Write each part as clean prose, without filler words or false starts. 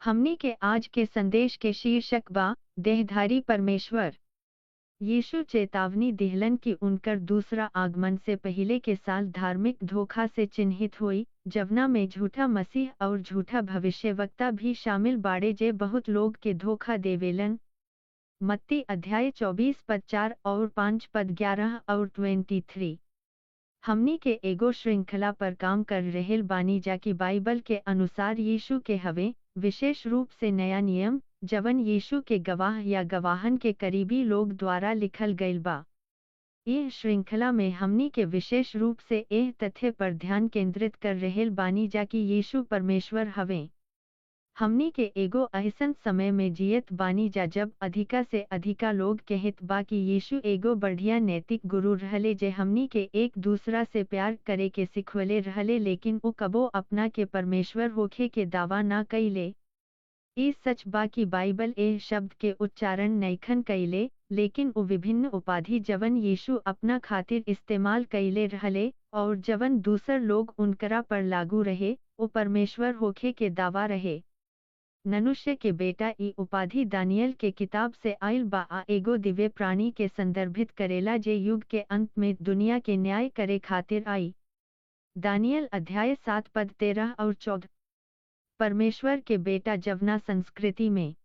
हमनी के आज के संदेश के शीर्षक बा देहधारी परमेश्वर। यीशु चेतावनी दिहलन की उनकर दूसरा आगमन से पहले के साल धार्मिक धोखा से चिन्हित हुई, जवना में झूठा मसीह और झूठा भविष्यवक्ता भी शामिल बाड़े जे बहुत लोग के धोखा देवेलन। मत्ती अध्याय 24 पद 4 और 5 पद 11 और 23। हमनी के एगो श्रृंखला पर काम कर रहेल बानी जाकि बाइबल के अनुसार यीशु के हवे, विशेष रूप से नया नियम, जवन यीशु के गवाह या गवाहन के करीबी लोग द्वारा लिखल गईल बा। यह श्रृंखला में हमनी के विशेष रूप से एह तथ्य पर ध्यान केंद्रित कर रहेल बानी जाकि यीशु परमेश्वर हवे। हमनी के एगो अइसन समय में जियत बानी जा जब अधिका से अधिका लोग कहत बा कि यीशु एगो बढ़िया नैतिक गुरु रहले जे हमनी के एक दूसरा से प्यार करे के सिखवले रहले, लेकिन वो कबो अपना के परमेश्वर होखे के दावा ना कइले। ई सच बा कि बाइबल एह शब्द के उच्चारण नइखन कइले, लेकिन वो विभिन्न उपाधि जवन यीशु अपना खातिर इस्तेमाल कइले रहले और जवन दूसर लोग उनकरा पर लागू रहे, वो परमेश्वर होखे के दावा रहे। मनुष्य के बेटा ई उपाधि दानियल के किताब से आइल बा आ एगो दिव्य प्राणी के संदर्भित करेला जे युग के अंत में दुनिया के न्याय करे खातिर आई। दानियल अध्याय 7 पद 13 और 14। परमेश्वर के बेटा जवना संस्कृति में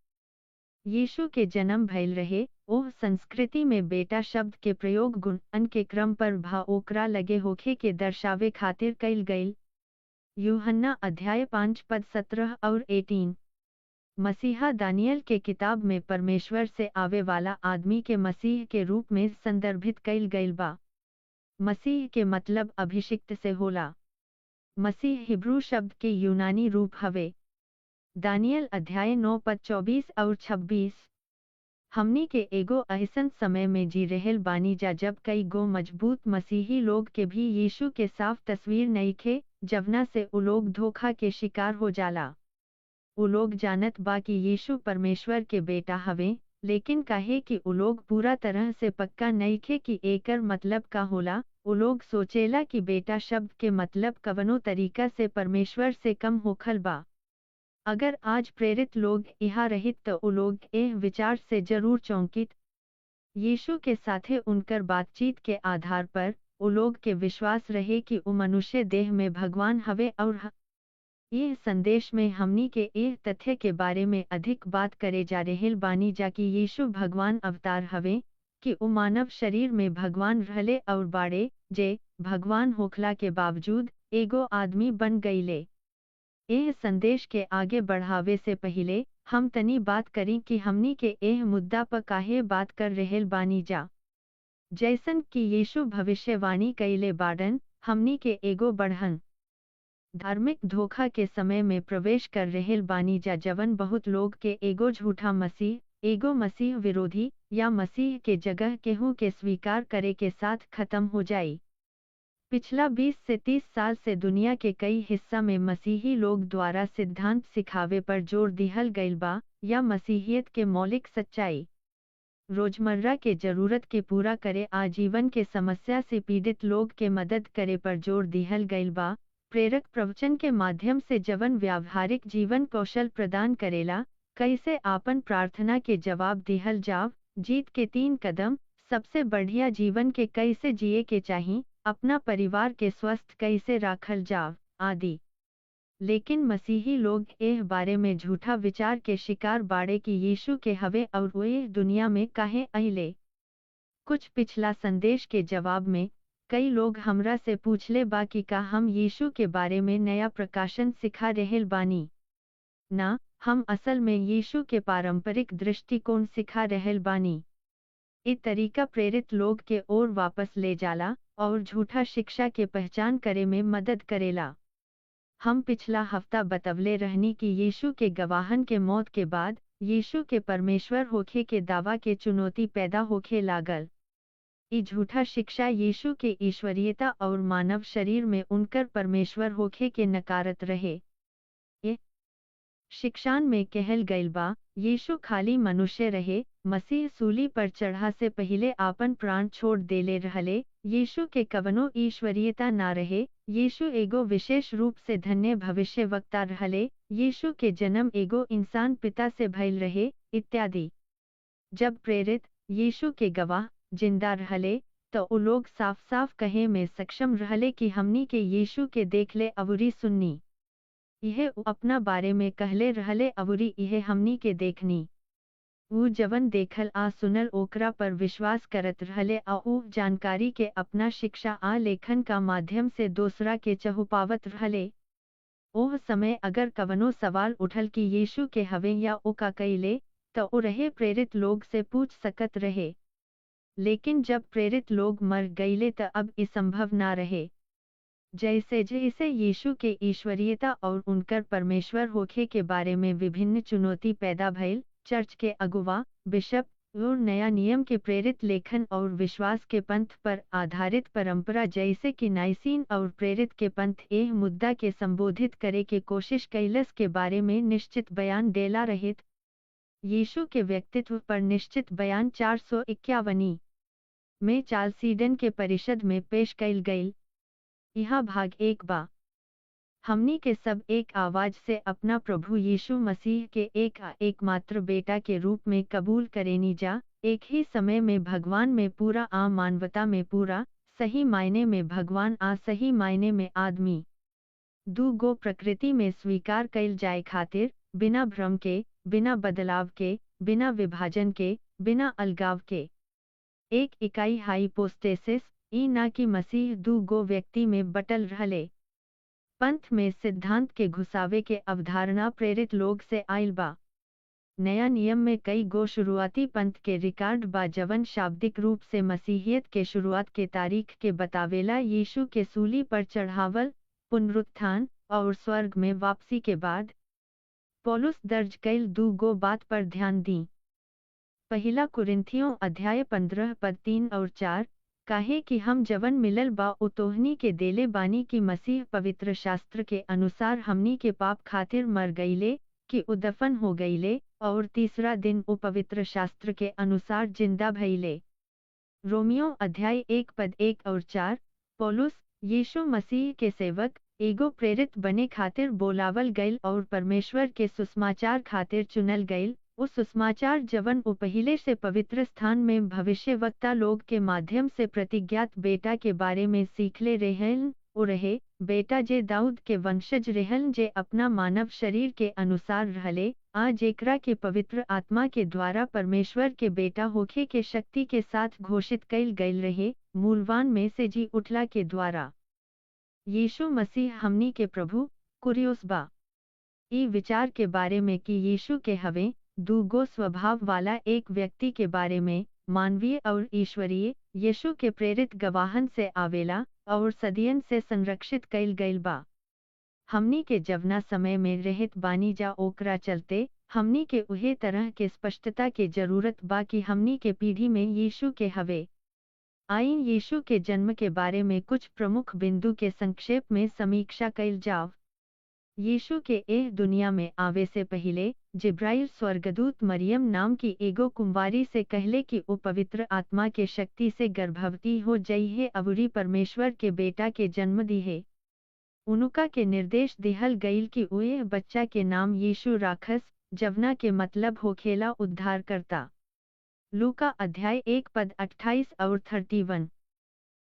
यीशु के जन्म भइल रहे, ओह संस्कृति में बेटा शब्द के प्रयोग गुणन के क्रम पर भा ओकरा लगे होखे के दर्शावे खातिर कइल गइल। यूहन्ना अध्याय 5 पद 17 और 18। मसीहा दानियल के किताब में परमेश्वर से आवे वाला आदमी के मसीह के रूप में संदर्भित कइल गइल बा। मसीह के मतलब अभिषिक्त से होला। मसीह हिब्रू शब्द के यूनानी रूप हवे। दानियल अध्याय 9 पद 24 और 26। हमनी के एगो अइसन समय में जी रहेल बानी जा जब कई गो मजबूत मसीही लोग के भी यीशु के साफ तस्वीर नइखे, जवना से उ लोग धोखा के शिकार हो जाला। उ लोग जानत बा कि यीशु परमेश्वर के बेटा हवे, लेकिन काहे कि उ लोग पूरा तरह से पक्का नइखे कि एकर मतलब का होला, उ लोग सोचेला कि बेटा शब्द के मतलब कवनो तरीका से परमेश्वर से कम होखल बा। अगर आज प्रेरित लोग यहाँ रहित तो उ लोग एह विचार से जरूर चौंकित। यीशु के साथे उनकर बातचीत के आधार पर उ लोग के विश्वास रहे कि उ मनुष्य देह में भगवान हवे और यह संदेश में हमनी के एह तथ्य के बारे में अधिक बात करे जा रहेल बानी जाकि यीशु भगवान अवतार हवे, कि उ मानव शरीर में भगवान रहले और बाड़े, जे भगवान होखला के बावजूद एगो आदमी बन गईले। एह संदेश के आगे बढ़ावे से पहले हम तनी बात करी कि हमनी के एह मुद्दा पर काहे बात कर रहेल बानी जा। जैसन कि यीशु भविष्यवाणी कइले बाड़न, हमनी के एगो बढ़न धार्मिक धोखा के समय में प्रवेश कर रहेल बानी जा जवन बहुत लोग के एगो झूठा मसीह, एगो मसीह विरोधी या मसीह के जगह केहू के स्वीकार करे के साथ खत्म हो जाई। पिछला 20 से 30 साल से दुनिया के कई हिस्सा में मसीही लोग द्वारा सिद्धांत सिखावे पर जोर दिहल गइल बा, या मसीहियत के मौलिक सच्चाई, रोजमर्रा के जरूरत के पूरा करे आजीवन के समस्या से पीड़ित लोग के मदद करे पर जोर दिहल गइल बा। प्रेरक प्रवचन के माध्यम से जवन व्यावहारिक जीवन कौशल प्रदान करेला, कैसे आपन प्रार्थना के जवाब दिहल जाव, जीत के 3 कदम, सबसे बढ़िया जीवन के कैसे जिए के चाही, अपना परिवार के स्वस्थ कैसे राखल जाव, आदि। लेकिन मसीही लोग एह बारे में झूठा विचार के शिकार बाड़े कि यीशु के हवे और वे दुनिया में काहे अइले। कुछ पिछला संदेश के जवाब में कई लोग हमरा से पूछले बा कि का हम यीशु के बारे में नया प्रकाशन सिखा रहेल बानी। ना, हम असल में यीशु के पारंपरिक दृष्टिकोण सिखा रहेल बानी। ये तरीका प्रेरित लोग के ओर वापस ले जाला और झूठा शिक्षा के पहचान करे में मदद करेला। हम पिछला हफ्ता बतवले रहनी कि यीशु के गवाहन के मौत के बाद यीशु के परमेश्वर होखे के दावा के चुनौती पैदा होखे लागल। ये झूठा शिक्षा यीशु के ईश्वरीयता और मानव शरीर में उनकर परमेश्वर होखे के नकारत रहे। ये शिक्षान में कहल गइल बा, यीशु खाली मनुष्य रहे, मसीह सूली पर चढ़ा से पहले आपन प्राण छोड़ देले रहले, यीशु के कवनो ईश्वरीयता ना रहे, यीशु एगो विशेष रूप से धन्य भविष्य वक्ता रहले, यीशु के जन्म एगो इंसान पिता से भइल रहे, इत्यादि। जब प्रेरित यीशु के गवाह जिंदा रहले, तो उ लोग साफ साफ कहे में सक्षम रहले कि हमनी के यीशु के देखले अवुरी सुन्नी। यह उ अपना बारे में कहले रहले अवुरी यह हमनी के देखनी। उ जवन देखल आ सुनल ओकरा पर विश्वास करत रहले आ उ जानकारी के अपना शिक्षा आ लेखन का माध्यम से दूसरा के चहुपावत रहले। ओह समय अगर कवनो सवाल उठल कि यीशु के हवे या ओ का कइले, तो उ रहे प्रेरित लोग से पूछ सकत रहे। लेकिन जब प्रेरित लोग मर गईले तो अब ई संभव ना रहे। जैसे जैसे यीशु के ईश्वरीयता और उनकर परमेश्वर होखे के बारे में विभिन्न चुनौती पैदा भइल, चर्च के अगुवा, बिशप और नया नियम के प्रेरित लेखन और विश्वास के पंथ पर आधारित परंपरा जैसे कि नाइसीन और प्रेरित के पंथ एह मुद्दा के संबोधित करे के कोशिश कैलस के बारे में निश्चित बयान देला रहित। यीशु के व्यक्तित्व पर निश्चित बयान 451 में चाल्सीडन के परिषद में पेश कैल गई। यह भाग 1 बा। हमनी के सब एक आवाज से अपना प्रभु यीशु मसीह के एकमात्र बेटा के रूप में कबूल करेनी जा, एक ही समय में भगवान में पूरा आ मानवता में पूरा, सही मायने में भगवान आ सही मायने में आदमी। दू गो प्रकृति में स्वीकार कैल जाए खातिर, बिना भ्रम के, बिना बदलाव के, बिना विभाजन के, बिना अलगाव के। एक इकाई हाइपोस्टेसिस, ई ना कि मसीह दू गो व्यक्ति में बटल रहले। पंथ में सिद्धांत के घुसावे के अवधारणा प्रेरित लोग से आइल बा। नया नियम में कई गो शुरुआती पंथ के रिकॉर्ड बा जवन शाब्दिक रूप से मसीहियत के शुरुआत के तारीख के बतावेला। यीशु के सूली पर चढ़ावल, पुनरुत्थान और स्वर्ग में वापसी के बाद पौलुस दर्ज कैल दू गो बात पर ध्यान दी। पहला कुरिन्थियों अध्याय 15 पद 3 और 4, काहे कि हम जवन मिलल बा उ तोहनी के देले बानी कि मसीह पवित्र शास्त्र के अनुसार हमनी के पाप खातिर मर गईले, कि उ दफन हो गईले, और तीसरा दिन उ पवित्र शास्त्र के अनुसार जिंदा भइले। रोमियो अध्याय 1 पद 1 और 4, पौलुस यीशु मसीह के सेवक एगो प्रेरित बने खातिर बोलावल गईल और परमेश्वर के सुसमाचार खातिर चुनल गईल। उस सुसमाचार जवन उ पहिले से पवित्र स्थान में भविष्यवक्ता लोग के माध्यम से प्रतिज्ञात बेटा के बारे में सीखले रहन, उ रहे बेटा जे दाऊद के वंशज रहन, जे अपना मानव शरीर के अनुसार रहले, आ जेकरा के पवित्र आत्मा के द्वारा परमेश्वर के बेटा होखे के शक्ति के साथ घोषित कैल गईल रहे, मूलवान में से जी उठला के द्वारा। यीशु मसीह हमनी के प्रभु कुरियोस बा। ई विचार के बारे में कि यीशु के हवे दू गो स्वभाव वाला एक व्यक्ति के बारे में, मानवीय और ईश्वरीय, यीशु के प्रेरित गवाहन से आवेला और सदियन से संरक्षित कैल गईल बा। हमनी के जवना समय में रहत बानी जा ओकरा चलते, हमनी के उहे तरह के स्पष्टता के जरूरत बा कि हमनी के पीढ़ी में यीशु के हवे। आइन यीशु के जन्म के बारे में कुछ प्रमुख बिंदु के संक्षेप में समीक्षा कैल जाव। यीशु के एह दुनिया में आवे से पहले जिब्राइल स्वर्गदूत मरियम नाम की एगो कुंवारी से कहले कि वो पवित्र आत्मा के शक्ति से गर्भवती हो जई है अवुरी परमेश्वर के बेटा के जन्म दी है। उनका के निर्देश दिहल गईल कि उहे बच्चा के नाम यीशु राखस, जवना के मतलब होखेला उद्धार करता। लूका अध्याय 1 पद 28 और 31।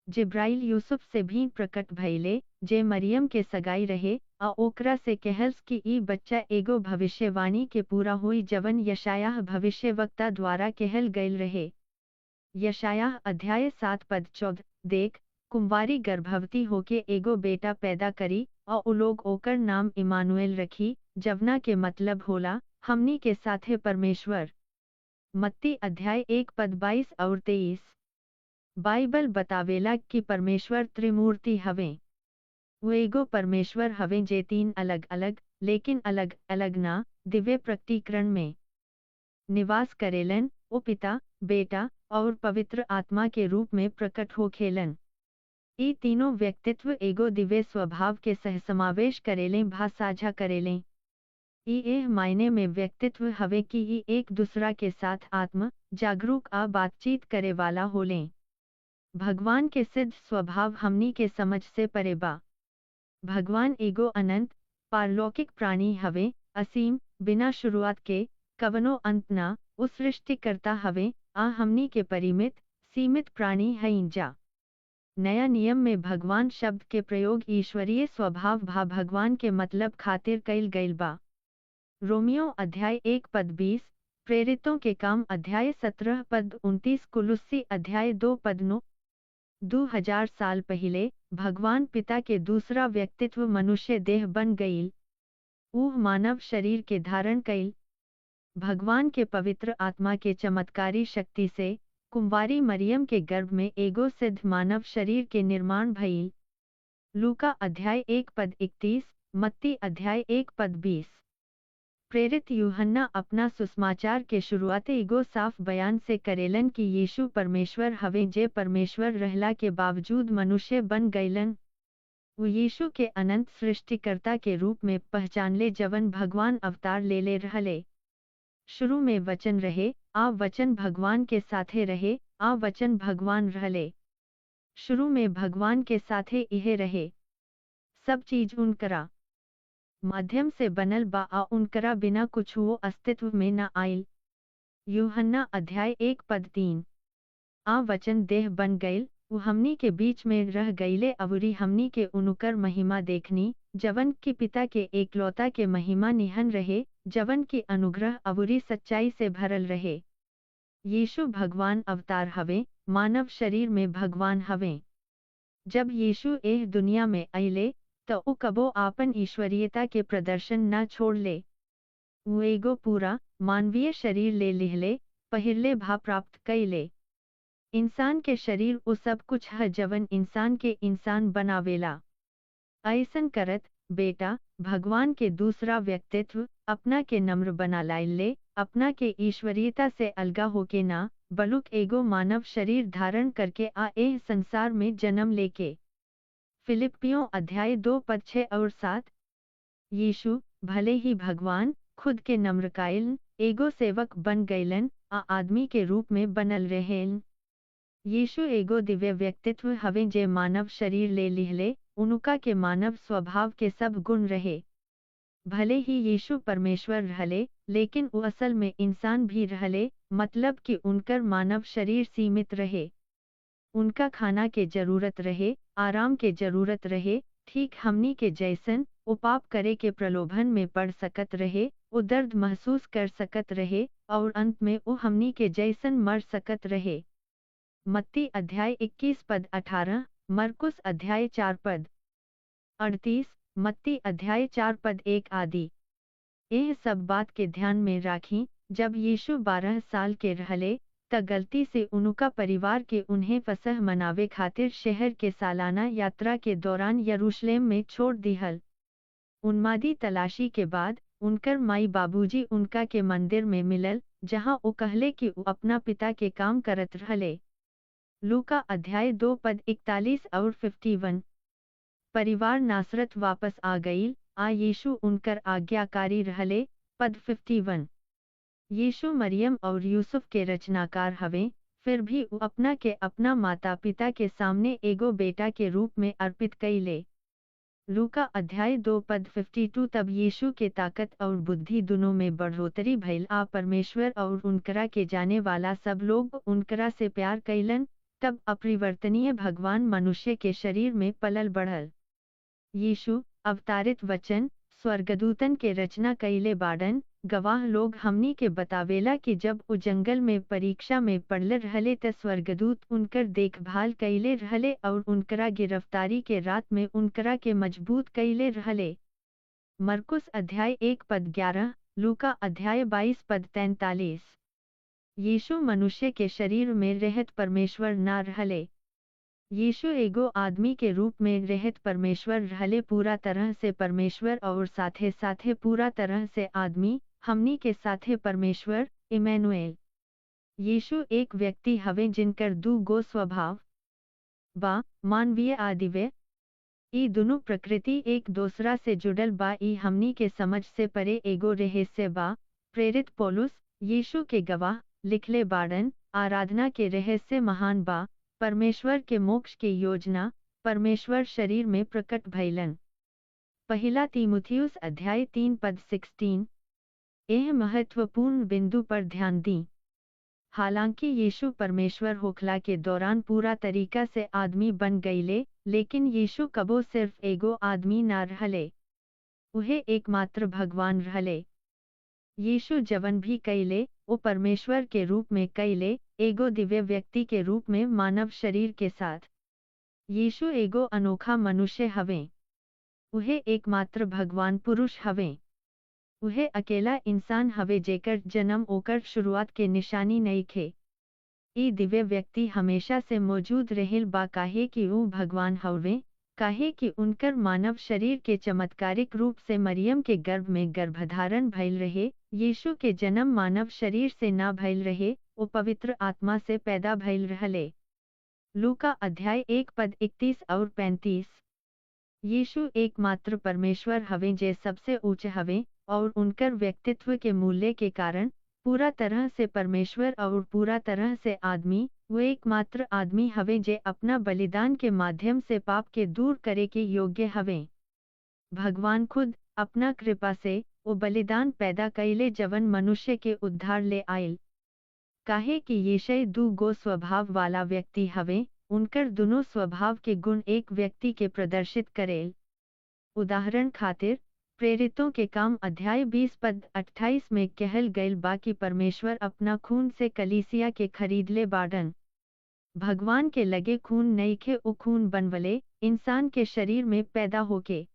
जिब्राइल यूसुफ से भी प्रकट भइले, जे मरियम के सगाई रहे, आ ओकरा से कहल्स कि ई बच्चा एगो भविष्यवाणी के पूरा हुई जवन यशायाह भविष्यवक्ता द्वारा कहल गईल रहे। यशायाह अध्याय 7 पद 14, देख कुंवारी गर्भवती होके एगो बेटा पैदा करी, और उ लोग ओकर नाम इमानुएल रखी, जवना के मतलब होला हमनी के साथे परमेश्वर। मत्ती अध्याय 1 पद 22 और 23। बाइबल बतावेला कि परमेश्वर त्रिमूर्ति हवे। वो एगो परमेश्वर हवे जे तीन अलग अलग, लेकिन अलग अलग ना, दिव्य प्रकटीकरण में निवास करेलन, ओ पिता, बेटा और पवित्र आत्मा के रूप में प्रकट होखेलन। ई तीनों व्यक्तित्व एगो दिव्य स्वभाव के सहसमावेश करेलें भा साझा करेलें। ई एह मायने में व्यक्तित्व हवे कि ई एक दूसरा के साथ आत्म जागरूक आ बातचीत करे वाला होलें। भगवान के सिद्ध स्वभाव हमनी के समझ से परे बा। भगवान एगो अनंत पारलौकिक प्राणी हवे, असीम, बिना शुरुआत के, कवनो अंत ना, उस सृष्टिकर्ता हवे, आ हमनी के परिमित सीमित प्राणी हईं जा। नया नियम में भगवान शब्द के प्रयोग ईश्वरीय स्वभाव भा भगवान के मतलब खातिर कइल गइल बा। रोमियो अध्याय 1 पद 20, प्रेरितों के काम अध्याय 17 पद 29, कुलुस्सी अध्याय 2 पद 9। 2000 साल पहले भगवान पिता के दूसरा व्यक्तित्व मनुष्य देह बन गईल। ऊह मानव शरीर के धारण कईल। भगवान के पवित्र आत्मा के चमत्कारी शक्ति से कुंवारी मरियम के गर्भ में एगो सिद्ध मानव शरीर के निर्माण भइल। लूका अध्याय 1 पद 31, मत्ती अध्याय 1 पद 20। प्रेरित यूहन्ना अपना सुसमाचार के शुरुआत एगो साफ बयान से करेलन कि यीशु परमेश्वर हवे जे परमेश्वर रहला के बावजूद मनुष्य बन गईलन। वो यीशु के अनंत सृष्टिकर्ता के रूप में पहचानले जवन भगवान अवतार ले रहले। शुरू में वचन रहे, आ वचन भगवान के साथे रहे, आ वचन भगवान रहले। शुरू में भगवान के साथे इहे रहे। सब चीज उनकरा माध्यम से बनल बा, आ उनकरा बिना कुछ वो अस्तित्व में न आइल। यूहन्ना अध्याय 1 पद 3। आ वचन देह बन गईल, वो हमनी के बीच में रह गईले, अवरी हमनी के उनुकर महिमा देखनी, जवन की पिता के एकलौता के महिमा निहन रहे, जवन की अनुग्रह अवरी सच्चाई से भरल रहे। यीशु भगवान अवतार हवे, मानव शरीर में भगवान हवे। जब यीशु एह दुनिया में अइले, तो उ कबो आपन ईश्वरीयता के प्रदर्शन न छोड़ ले। वो एगो पूरा मानवीय शरीर ले लिहले, पहिरले भा प्राप्त कइले। इंसान के शरीर वो सब कुछ है जवन इंसान के इंसान बनावेला। ऐसन करत बेटा भगवान के दूसरा व्यक्तित्व अपना के नम्र बना लाइले, अपना के ईश्वरीयता से अलगा होके ना, बलुक एगो मानव शरीर धारण करके आ एह संसार में जन्म लेके। फिलिपियों अध्याय 2 पद 6 और 7। यीशु भले ही भगवान खुद के नम्र काइलन, एगो सेवक बन गईलन, आ आदमी के रूप में बनल रहेन। यीशु एगो दिव्य व्यक्तित्व हवे जे मानव शरीर ले लिहले, उनुका के मानव स्वभाव के सब गुण रहे। भले ही यीशु परमेश्वर रहले, लेकिन वो असल में इंसान भी रहले, मतलब कि उनकर मानव शरीर सीमित रहे। उनका खाना के जरूरत रहे, आराम के जरूरत रहे, ठीक हमनी के जैसन। वो पाप करे के प्रलोभन में पड़ सकत रहे, वो दर्द महसूस कर सकत रहे, और अंत में वो हमनी के जैसन मर सकत रहे। मत्ती अध्याय 21 पद 18, मरकुस अध्याय 4 पद 38, मत्ती अध्याय 4 पद 1 आदि। यह सब बात के ध्यान में राखी, जब यीशु 12 साल के रहले, त गलती से उनका परिवार के उन्हें फसह मनावे खातिर शहर के सालाना यात्रा के दौरान यरूशलेम में छोड़ दिहल। उन्मादी तलाशी के बाद उनकर माई बाबूजी उनका के मंदिर में मिलल, जहां वो कहले कि वो अपना पिता के काम करत रहले। लूका अध्याय 2 पद 41 और 51। परिवार नासरत वापस आ गईल, आ यीशु उनकर आज्ञाकारी रहले। पद 51। यीशु मरियम और यूसुफ के रचनाकार हवे, फिर भी वो अपना के अपना माता पिता के सामने एगो बेटा के रूप में अर्पित कइले। लूका अध्याय 2 पद 52। तब यीशु के ताकत और बुद्धि दोनों में बढ़ोतरी भइल, आ परमेश्वर और उनकरा के जाने वाला सब लोग उनकरा से प्यार कइलन। तब अपरिवर्तनीय भगवान मनुष्य के शरीर में पलल बढ़ल। यीशु अवतारित वचन स्वर्गदूतन के रचना कइले बाड़न। गवाह लोग हमनी के बतावेला कि जब वो जंगल में परीक्षा में पड़ले रहले त स्वर्गदूत उनकर देखभाल कइले रहले और उनकरा गिरफ्तारी के रात में उनकरा के मजबूत कइले रहले। मरकुस अध्याय 1 पद 11, लूका अध्याय 22 पद 43। यीशु मनुष्य के शरीर में रहत परमेश्वर ना रहले। यीशु एगो आदमी के रूप में रहत परमेश्वर रहले, पूरा तरह से परमेश्वर और साथे साथे पूरा तरह से आदमी, हमनी के साथे परमेश्वर इमैनुएल। यीशु एक व्यक्ति हवे जिनकर दू गो स्वभाव बा, मानवीय आ दिव्य। ई दोनों प्रकृति एक दूसरा से जुड़ल बा, ई हमनी के समझ से परे एगो रहस्य बा। प्रेरित पौलुस यीशु के गवाह लिखले बाड़न, आराधना के रहस्य महान बा, परमेश्वर के मोक्ष की योजना परमेश्वर शरीर में प्रकट भइलन। पहला तीमुथियुस अध्याय 3 पद 16। यह महत्वपूर्ण बिंदु पर ध्यान दी। हालांकि यीशु परमेश्वर होखला के दौरान पूरा तरीका से आदमी बन गईले, लेकिन यीशु कबो सिर्फ एगो आदमी ना रहले, उहे एकमात्र भगवान रहले। यीशु जवन भी कईले वो परमेश्वर के रूप में कईले, एगो दिव्य व्यक्ति के रूप में मानव शरीर के साथ। यीशु एगो अनोखा मनुष्य हवे, उहे एकमात्र भगवान पुरुष हवे, उहे अकेला इंसान हवे जेकर जन्म ओकर शुरुआत के निशानी नहीं खे। ई दिव्य व्यक्ति हमेशा से मौजूद रहेल बा, काहे कि वो भगवान हवे, काहे कि उनकर मानव शरीर के चमत्कारिक रूप से मरियम के गर्भ में गर्भधारण भइल रहे। यीशु के जन्म मानव शरीर से ना भइल रहे, वो पवित्र आत्मा से पैदा भइल रहले। लूका अध्याय 1 पद 31 और 35। यीशु एकमात्र परमेश्वर हवे जे सबसे ऊंच हवे, और उनकर व्यक्तित्व के मूल्य के कारण पूरा तरह से परमेश्वर और पूरा तरह से आदमी। वो एकमात्र आदमी हवे जे अपना बलिदान के माध्यम से पाप के दूर करे के योग्य हवे। भगवान खुद अपना कृपा से वो बलिदान पैदा कईले जवन मनुष्य के उद्धार ले आयल। काहे कि यीशु दू गो स्वभाव वाला व्यक्ति हवे, उनकर दोनों स्वभाव के गुण एक व्यक्ति के प्रदर्शित करेल। उदाहरण खातिर प्रेरितों के काम अध्याय 20 पद 28 में कहल गईल बा कि परमेश्वर अपना खून से कलीसिया के खरीदले बाडन। भगवान के लगे खून नहीं खे, वो खून बनवले इंसान के शरीर में पैदा होके।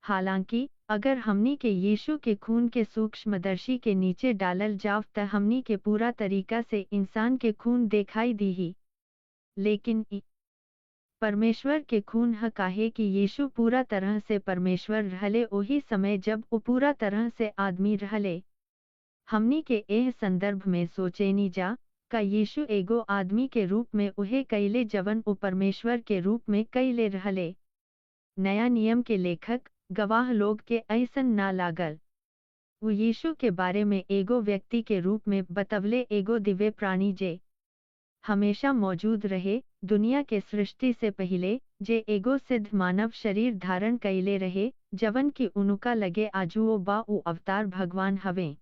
हालांकि अगर हमनी के यीशु के खून के सूक्ष्मदर्शी के नीचे डालल जाव त हमनी के पूरा तरीका से इंसान के खून दिखाई दी ही, लेकिन परमेश्वर के खून ह, काहे कि यीशु पूरा तरह से परमेश्वर रहले वही समय जब वो पूरा तरह से आदमी रहले। हमनी के एह संदर्भ में सोचेनी जा का यीशु एगो आदमी के रूप में उहे कईले जवन वो परमेश्वर के रूप में कईले रहले। नया नियम के लेखक गवाह लोग के ऐसन ना लागल। वो यीशु के बारे में एगो व्यक्ति के रूप में बतवले, एगो दिव्य प्राणी जे हमेशा मौजूद रहे दुनिया के सृष्टि से पहले, जे एगो सिद्ध मानव शरीर धारण कईले रहे, जवन की उनुका लगे आजुओ बा उ अवतार भगवान हवे।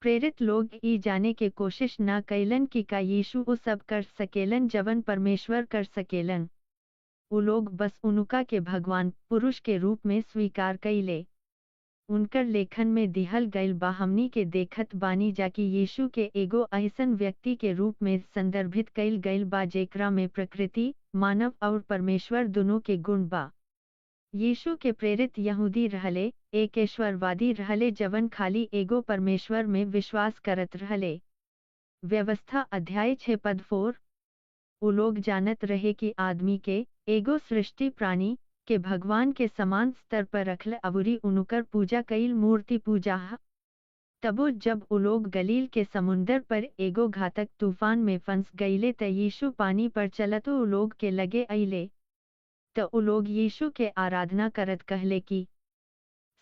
प्रेरित लोग ई जाने के कोशिश ना कैलन कि का यीशु वो सब कर सकेलन जवन परमेश्वर कर सकेलन। वो लोग बस उनुका के भगवान पुरुष के रूप में स्वीकार कईले। उनकर लेखन में दिहल गईल बा हमनी के देखत बानी जाकि यीशु के एगो ऐसन व्यक्ति के रूप में संदर्भित कईल गईल बा जेकरा में प्रकृति, मानव और परमेश्वर दोनों के गुण बा। यीशु के प्रेरित यहूदी रहले, एकेश्वरवादी रहले जवन खाली एगो परमेश्वर में विश्वास करत रहले। व्यवस्था अध्याय 6 पद 4। वो लोग जानत रहे कि आदमी के एगो सृष्टि प्राणी के भगवान के समान स्तर पर रखल अवरी उनुकर पूजा कईल मूर्ति पूजा ह। तबो जब वो लोग गलील के समुंदर पर एगो घातक तूफान में फंस गईले त यीशु पानी पर चलत वो लोग के लगे अइले। त वो लोग यीशु के आराधना करत कहले कि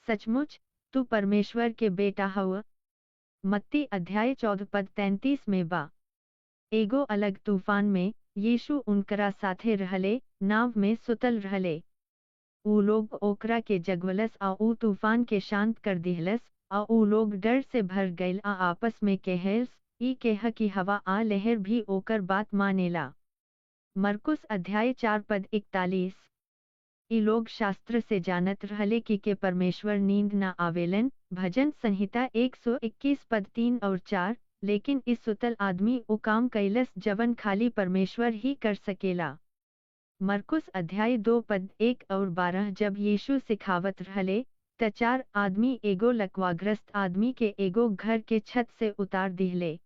सचमुच तू परमेश्वर के बेटा हव। मत्ती अध्याय 14 पद 33 में बा। एगो अलग तूफान में यीशु उनकरा साथे रहले, नाव में सुतल रहले। ऊ लोग ओकरा के जगवलस आ ऊ तूफान के शांत कर दिहलस, आ ऊ लोग डर से भर गईल आ आपस में कहेलस, ई केह कि हवा आ लहर भी ओकर बात मानेला। मरकुस अध्याय 4 पद 41। ई लोग शास्त्र से जानत रहले कि के परमेश्वर नींद ना आवेलन, भजन संहिता 121 पद 3 और 4। लेकिन इस सुतल आदमी वो काम कैलस जवन खाली परमेश्वर ही कर सकेला। मरकुस अध्याय 2 पद 1 और 12। जब यीशु सिखावत रहले त 4 आदमी एगो लकवाग्रस्त आदमी के एगो घर के छत से उतार दिहले।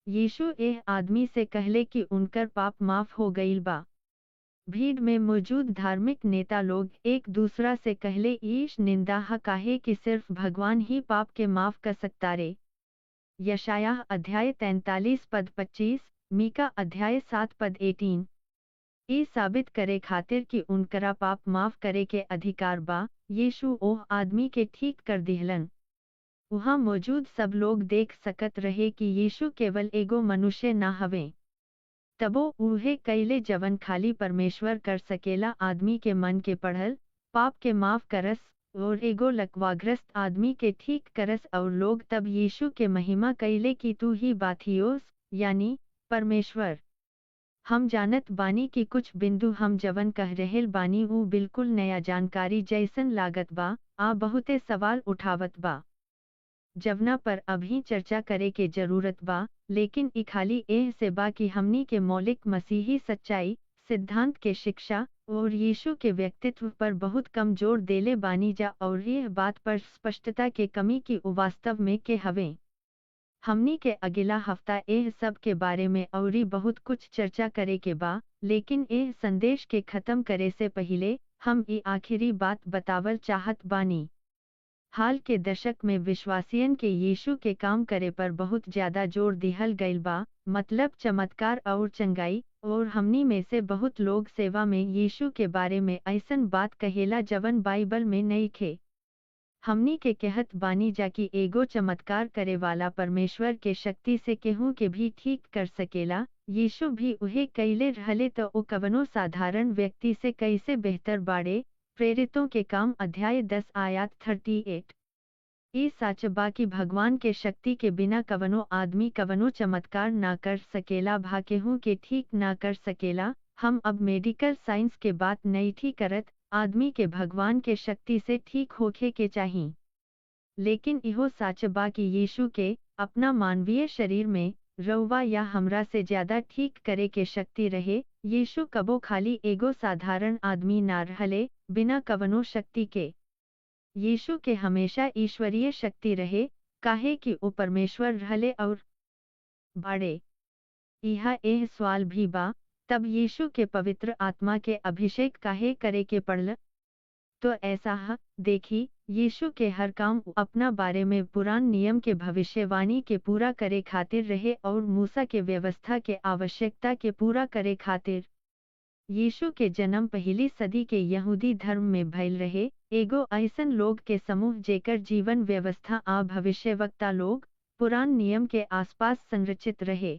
यीशु एह आदमी से कहले कि उनकर पाप माफ हो गईल बा। भीड़ में मौजूद धार्मिक नेता लोग एक दूसरा से कहले ईश निंदा ह, काहे कि सिर्फ भगवान ही पाप के माफ कर सकता रे। यशायाह अध्याय 43 पद 25, मीका अध्याय 7 पद 18। ई साबित करे खातिर कि उनकरा पाप माफ करे के अधिकार बा, यीशु ओह आदमी के ठीक कर दिहलन। वहाँ मौजूद सब लोग देख सकत रहे कि यीशु केवल एगो मनुष्य ना हवे। तबो उहे कैले जवन खाली परमेश्वर कर सकेला आदमी के मन के पढ़ल पाप के माफ करस और एगो लकवाग्रस्त आदमी के ठीक करस और लोग तब यीशु के महिमा कैले कि तू ही बाथियोस यानी परमेश्वर। हम जानत बानी कि कुछ बिंदु हम जवन कह रहेल बानी ऊ बिल्कुल नया जानकारी जैसन लागत बा आ बहुते सवाल उठावत बा जवना पर अभी चर्चा करे के जरूरत बा, लेकिन ई खाली एह से बा कि हमनी के मौलिक मसीही सच्चाई सिद्धांत के शिक्षा और यीशु के व्यक्तित्व पर बहुत कम जोर देले बानी जा और यह बात पर स्पष्टता के कमी की वास्तव में के हवे। हमनी के अगला हफ्ता एह सब के बारे में औरी बहुत कुछ चर्चा करे के बा, लेकिन एह संदेश के खत्म करे से पहले हम ई आखिरी बात बतावल चाहत बानी। हाल के दशक में विश्वासियन के यीशु के काम करे पर बहुत ज्यादा जोर दिहल गईल बा, मतलब चमत्कार और चंगाई, और हमनी में से बहुत लोग सेवा में यीशु के बारे में ऐसन बात कहेला जवन बाइबल में नहीं खे। हमनी के कहत बानी जा कि एगो चमत्कार करे वाला परमेश्वर के शक्ति से केहू के भी ठीक कर सकेला, यीशु भी उहे कैले रहले तो ओ कवनो साधारण व्यक्ति से कैसे बेहतर बाड़े। प्रेरितों के काम अध्याय 10 आयत 38। ई सच बा कि भगवान के शक्ति के बिना कवनो आदमी कवनो चमत्कार ना कर सकेला भा केहू के ठीक ना कर सकेला। हम अब मेडिकल साइंस के बात नहीं थी करत, आदमी के भगवान के शक्ति से ठीक होखे के चाहिए। लेकिन इहो सच बा कि यीशु के अपना मानवीय शरीर में रउवा या हमरा से ज्यादा ठीक करे के शक्ति रहे। यीशु कबो खाली एगो साधारण आदमी ना रहले बिना कवनो शक्ति के। यीशु के हमेशा ईश्वरीय शक्ति रहे, काहे कि ओ परमेश्वर रहले और बाड़े। यह एह सवाल भी बा, तब यीशु के पवित्र आत्मा के अभिषेक काहे करे के पड़ल? तो ऐसा है, देखी, यीशु के हर काम अपना बारे में पुरान नियम के भविष्यवाणी के पूरा करे खातिर रहे और मूसा के व्यवस्था के आवश्यकता के पूरा करे खातिर। यीशु के जन्म पहली सदी के यहूदी धर्म में भइल रहे, एगो ऐसन लोग के समूह जेकर जीवन व्यवस्था आ भविष्यवक्ता लोग पुरान नियम के आसपास संरचित रहे।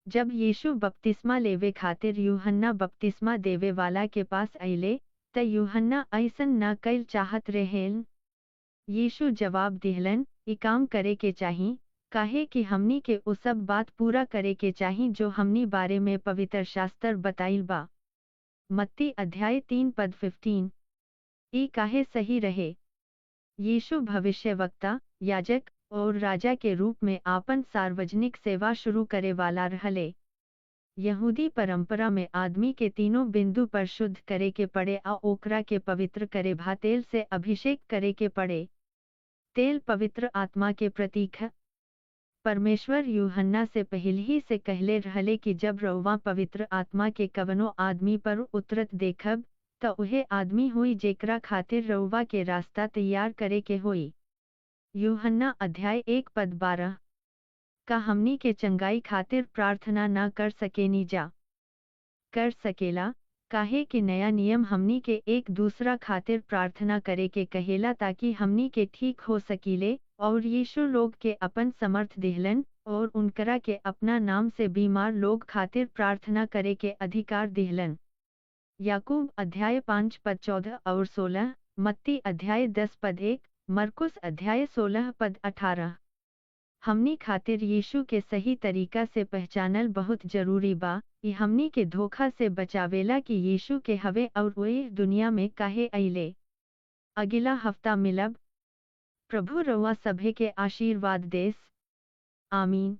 जब यीशु बपतिस्मा लेवे खातिर यूहन्ना बपतिस्मा देवे वाला के पास अइले, त यूहन्ना ऐसन न कैल चाहत रहेन। यीशु जवाब दिहलन, ई काम करे के चाही, काहे कि हमनी के उ सब बात पूरा करे के चाही जो हमनी बारे में पवित्र शास्त्र बताइल बा। मत्ती अध्याय 3 पद 15। ई काहे सही रहे? यीशु भविष्यवक्ता, याजक और राजा के रूप में आपन सार्वजनिक सेवा शुरू करे वाला रहले। यहूदी परंपरा में आदमी के तीनों बिंदु पर शुद्ध करे के पड़े आ ओकरा के पवित्र करे भा तेल से अभिषेक करे के पड़े। तेल पवित्र आत्मा के प्रतीक है। परमेश्वर यूहन्ना से पहले ही से कहले रहले कि जब रउवा पवित्र आत्मा के कवनो आदमी पर उतरत देखब, त उहे आदमी हुई जेकरा खातिर रउवा के रास्ता तैयार करे के होई। यूहन्ना अध्याय 1 पद 12। का हमनी के चंगाई खातिर प्रार्थना न कर सकेनी जा? कर सकेला, काहे कि नया नियम हमनी के एक दूसरा खातिर प्रार्थना करे के कहेला ताकि हमनी के ठीक हो सकीले, और यीशु लोग के अपन समर्थ दिहलन और उनकरा के अपना नाम से बीमार लोग खातिर प्रार्थना करे के अधिकार दिहलन। याकूब अध्याय 5 पद 14 और 16, मत्ती अध्याय 10 पद 1, मरकुस अध्याय 16 पद 18। हमनी खातिर यीशु के सही तरीका से पहचानल बहुत जरूरी बा, ई हमनी के धोखा से बचावेला कि यीशु के हवे और वही दुनिया में काहे अइले। अगला हफ्ता मिलब। प्रभु रउआ सभे के आशीर्वाद देस। आमीन।